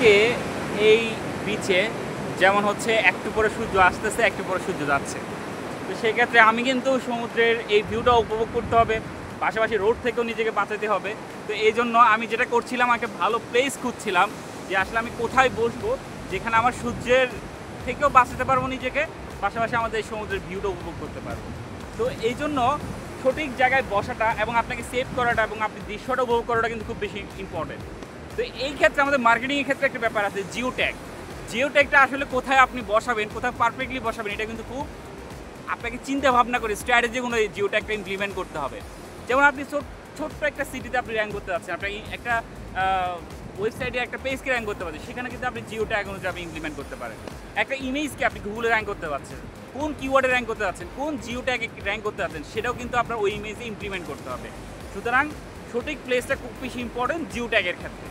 আজকে এই বিচে যেমন হচ্ছে একটু পরে সূর্য আসতেছে, একটু পরে সূর্য যাচ্ছে। তো সেক্ষেত্রে আমি কিন্তু সমুদ্রের এই ভিউটা উপভোগ করতে হবে, পাশাপাশি রোড থেকেও নিজেকে বাঁচাতে হবে। তো এই জন্য আমি যেটা করছিলাম, একটা ভালো প্লেস খুঁজছিলাম যে আসলে আমি কোথায় বসবো যেখানে আমার সূর্যের থেকেও বাঁচাতে পারবো নিজেকে, পাশাপাশি আমাদের এই সমুদ্রের ভিউটা উপভোগ করতে পারবো। তো এই জন্য সঠিক জায়গায় বসাটা এবং আপনাকে সেভ করাটা এবং আপনি দৃশ্যটা উপভোগ করাটা কিন্তু খুব বেশি ইম্পর্টেন্ট। তো এই ক্ষেত্রে আমাদের মার্কেটিংয়ের ক্ষেত্রে একটা ব্যাপার আছে, জিও ট্যাগ। জিও ট্যাগটা আসলে কোথায় আপনি বসাবেন, কোথায় পারফেক্টলি বসাবেন, এটা কিন্তু খুব আপনাকে চিন্তা ভাবনা করে স্ট্র্যাটেজি কোনো জিও ট্যাগটা ইমপ্লিমেন্ট করতে হবে। যেমন আপনি ছোট্ট একটা সিটিতে আপনি র্যাঙ্ক করতে যাচ্ছেন, আপনি একটা ওয়েবসাইটে একটা পেজকে র্যাঙ্ক করতে পারছেন, সেখানে কিন্তু আপনি জিও ট্যাগ অনুযায়ী আপনি ইমপ্লিমেন্ট করতে পারেন। একটা ইমেজকে আপনি গুগলে র্যাঙ্ক করতে পারছেন, কোন কিওয়ার্ডে র্যাঙ্ক করতে যাচ্ছেন, কোন জিও ট্যাগে র্যাঙ্ক করতে যাচ্ছেন, সেটাও কিন্তু আপনার ওই ইমেজে ইমপ্লিমেন্ট করতে হবে। সুতরাং সঠিক প্লেসটা খুব বেশি ইম্পর্টেন্ট জিও ট্যাগের ক্ষেত্রে।